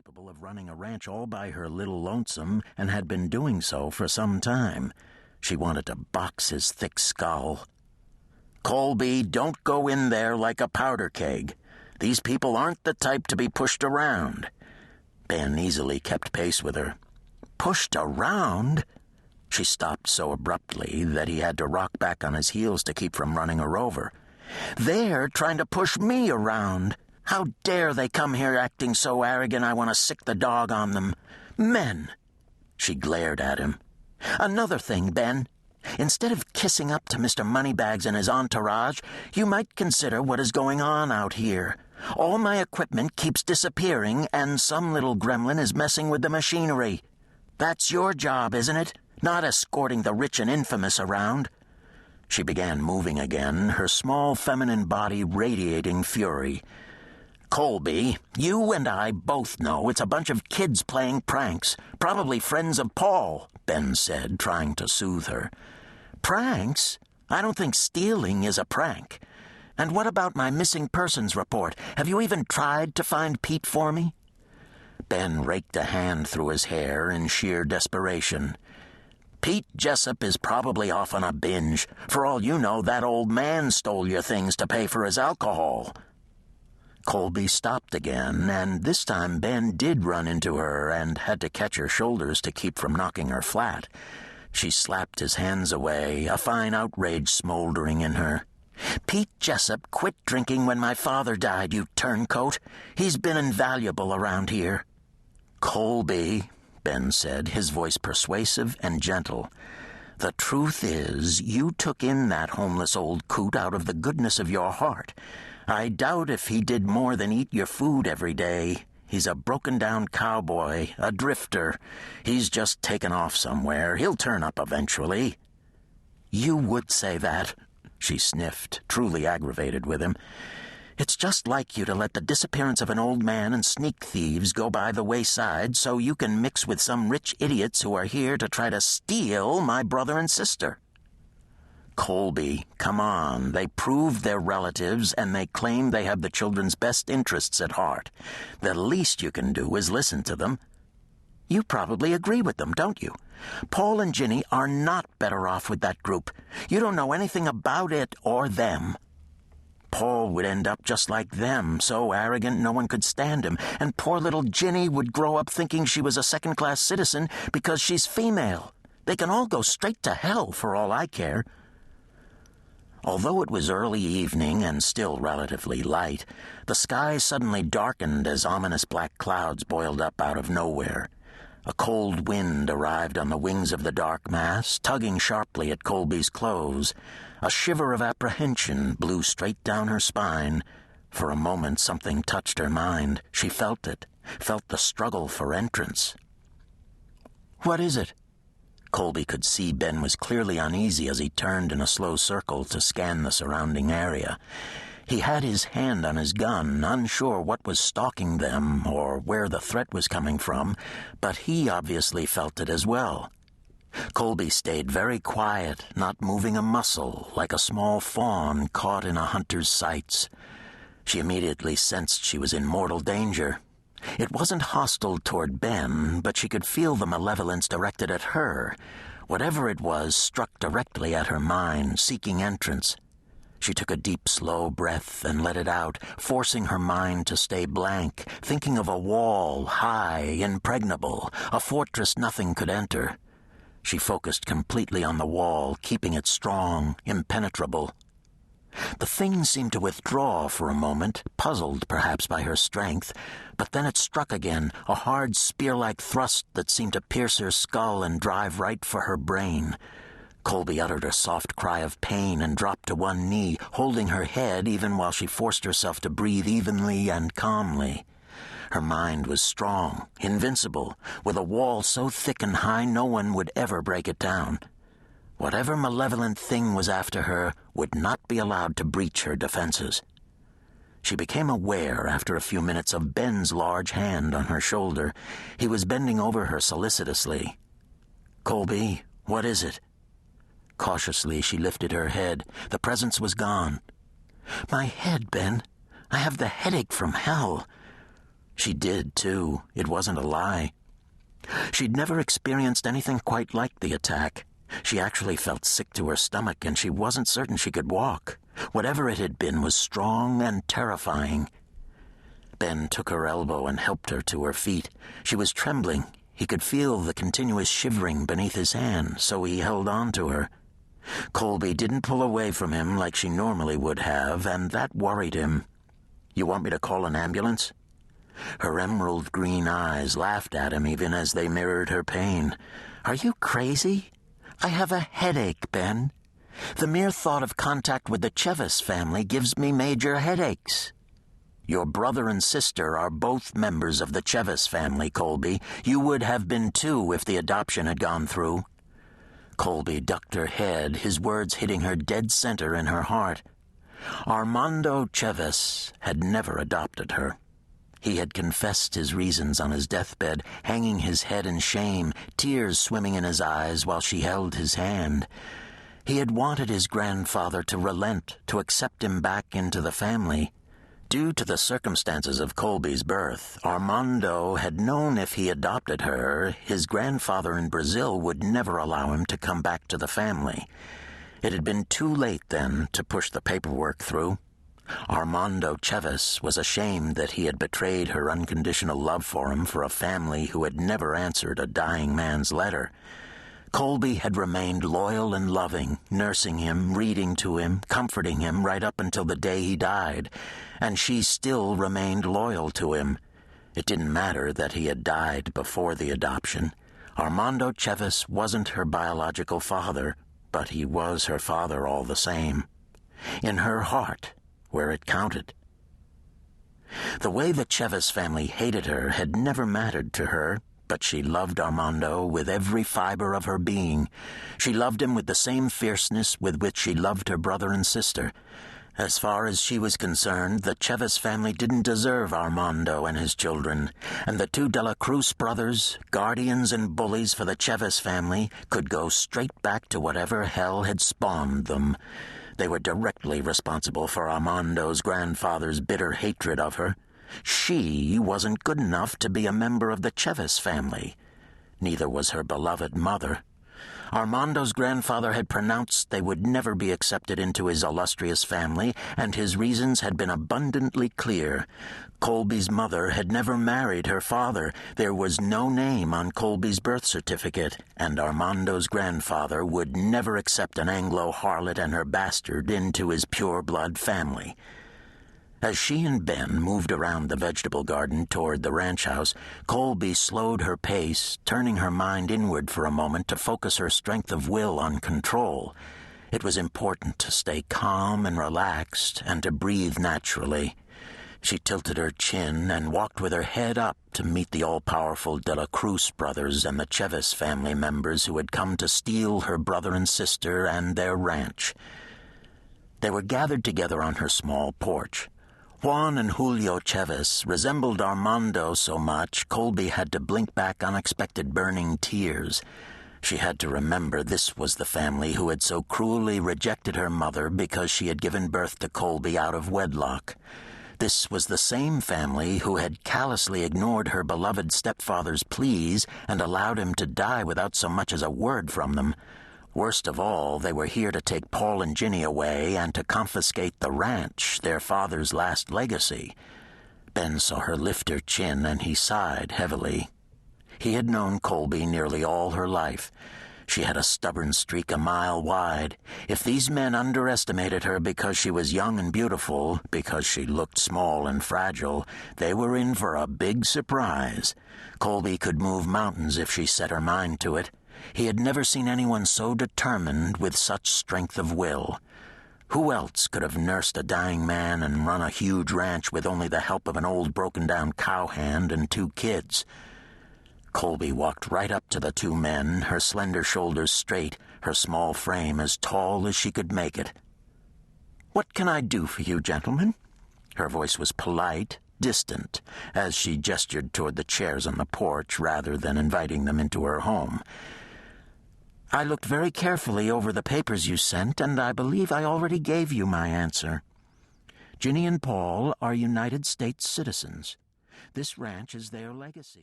capable of running a ranch all by her little lonesome and had been doing so for some time. She wanted to box his thick skull. "Colby, don't go in there like a powder keg. These people aren't the type to be pushed around." Ben easily kept pace with her. "Pushed around?" She stopped so abruptly that he had to rock back on his heels to keep from running her over. "They're trying to push me around. How dare they come here acting so arrogant I want to sick the dog on them. Men!" She glared at him. "Another thing, Ben. Instead of kissing up to Mr. Moneybags and his entourage, you might consider what is going on out here. All my equipment keeps disappearing, and some little gremlin is messing with the machinery. That's your job, isn't it? Not escorting the rich and infamous around." She began moving again, her small feminine body radiating fury. "Colby, you and I both know it's a bunch of kids playing pranks, probably friends of Paul," Ben said, trying to soothe her. "Pranks? I don't think stealing is a prank. And what about my missing persons report? Have you even tried to find Pete for me?" Ben raked a hand through his hair in sheer desperation. "Pete Jessup is probably off on a binge. For all you know, that old man stole your things to pay for his alcohol." Colby stopped again, and this time Ben did run into her and had to catch her shoulders to keep from knocking her flat. She slapped his hands away, a fine outrage smoldering in her. "Pete Jessup quit drinking when my father died, you turncoat. He's been invaluable around here." "Colby," Ben said, his voice persuasive and gentle, "the truth is, you took in that homeless old coot out of the goodness of your heart. I doubt if he did more than eat your food every day. He's a broken-down cowboy, a drifter. He's just taken off somewhere. He'll turn up eventually." "You would say that," she sniffed, truly aggravated with him. "It's just like you to let the disappearance of an old man and sneak thieves go by the wayside so you can mix with some rich idiots who are here to try to steal my brother and sister." "Colby, come on. They prove they're relatives, and they claim they have the children's best interests at heart. The least you can do is listen to them." "You probably agree with them, don't you? Paul and Ginny are not better off with that group. You don't know anything about it or them. Paul would end up just like them, so arrogant no one could stand him, and poor little Ginny would grow up thinking she was a second-class citizen because she's female. They can all go straight to hell for all I care." Although it was early evening and still relatively light, the sky suddenly darkened as ominous black clouds boiled up out of nowhere. A cold wind arrived on the wings of the dark mass, tugging sharply at Colby's clothes. A shiver of apprehension blew straight down her spine. For a moment something touched her mind. She felt it, felt the struggle for entrance. "What is it?" Colby could see Ben was clearly uneasy as he turned in a slow circle to scan the surrounding area. He had his hand on his gun, unsure what was stalking them or where the threat was coming from, but he obviously felt it as well. Colby stayed very quiet, not moving a muscle, like a small fawn caught in a hunter's sights. She immediately sensed she was in mortal danger. It wasn't hostile toward Ben, but she could feel the malevolence directed at her. Whatever it was struck directly at her mind, seeking entrance. She took a deep, slow breath and let it out, forcing her mind to stay blank, thinking of a wall, high, impregnable, a fortress nothing could enter. She focused completely on the wall, keeping it strong, impenetrable. The thing seemed to withdraw for a moment, puzzled perhaps by her strength, but then it struck again, a hard spear-like thrust that seemed to pierce her skull and drive right for her brain. Colby uttered a soft cry of pain and dropped to one knee, holding her head even while she forced herself to breathe evenly and calmly. Her mind was strong, invincible, with a wall so thick and high no one would ever break it down. Whatever malevolent thing was after her would not be allowed to breach her defenses. She became aware after a few minutes of Ben's large hand on her shoulder. He was bending over her solicitously. "Colby, what is it?" Cautiously she lifted her head. The presence was gone. "My head, Ben. I have the headache from hell." She did, too. It wasn't a lie. She'd never experienced anything quite like the attack. She actually felt sick to her stomach, and she wasn't certain she could walk. Whatever it had been was strong and terrifying. Ben took her elbow and helped her to her feet. She was trembling. He could feel the continuous shivering beneath his hand, so he held on to her. Colby didn't pull away from him like she normally would have, and that worried him. "You want me to call an ambulance?" Her emerald green eyes laughed at him even as they mirrored her pain. "Are you crazy? I have a headache, Ben. The mere thought of contact with the Chevis family gives me major headaches." "Your brother and sister are both members of the Chevis family, Colby. You would have been too if the adoption had gone through." Colby ducked her head, his words hitting her dead center in her heart. Armando Chevis had never adopted her. He had confessed his reasons on his deathbed, hanging his head in shame, tears swimming in his eyes while she held his hand. He had wanted his grandfather to relent, to accept him back into the family. Due to the circumstances of Colby's birth, Armando had known if he adopted her, his grandfather in Brazil would never allow him to come back to the family. It had been too late then to push the paperwork through. Armando Chevis was ashamed that he had betrayed her unconditional love for him for a family who had never answered a dying man's letter. Colby had remained loyal and loving, nursing him, reading to him, comforting him right up until the day he died, and she still remained loyal to him. It didn't matter that he had died before the adoption. Armando Chevis wasn't her biological father, but he was her father all the same. In her heart, where it counted. The way the Chevis family hated her had never mattered to her, but she loved Armando with every fiber of her being. She loved him with the same fierceness with which she loved her brother and sister. As far as she was concerned, the Chevis family didn't deserve Armando and his children, and the two De La Cruz brothers, guardians and bullies for the Chevis family, could go straight back to whatever hell had spawned them. They were directly responsible for Armando's grandfather's bitter hatred of her. She wasn't good enough to be a member of the Chevis family. Neither was her beloved mother. Armando's grandfather had pronounced they would never be accepted into his illustrious family, and his reasons had been abundantly clear. Colby's mother had never married her father. There was no name on Colby's birth certificate, and Armando's grandfather would never accept an Anglo harlot and her bastard into his pure-blood family. As she and Ben moved around the vegetable garden toward the ranch house, Colby slowed her pace, turning her mind inward for a moment to focus her strength of will on control. It was important to stay calm and relaxed and to breathe naturally. She tilted her chin and walked with her head up to meet the all-powerful De La Cruz brothers and the Chevis family members who had come to steal her brother and sister and their ranch. They were gathered together on her small porch. Juan and Julio Chevis resembled Armando so much, Colby had to blink back unexpected burning tears. She had to remember this was the family who had so cruelly rejected her mother because she had given birth to Colby out of wedlock. This was the same family who had callously ignored her beloved stepfather's pleas and allowed him to die without so much as a word from them. Worst of all, they were here to take Paul and Ginny away and to confiscate the ranch, their father's last legacy. Ben saw her lift her chin, and he sighed heavily. He had known Colby nearly all her life. She had a stubborn streak a mile wide. If these men underestimated her because she was young and beautiful, because she looked small and fragile, they were in for a big surprise. Colby could move mountains if she set her mind to it. He had never seen anyone so determined with such strength of will. Who else could have nursed a dying man and run a huge ranch with only the help of an old broken-down cowhand and 2 kids? Colby walked right up to the 2 men, her slender shoulders straight, her small frame as tall as she could make it. "What can I do for you, gentlemen?" Her voice was polite, distant, as she gestured toward the chairs on the porch rather than inviting them into her home. "I looked very carefully over the papers you sent, and I believe I already gave you my answer. Ginny and Paul are United States citizens. This ranch is their legacy.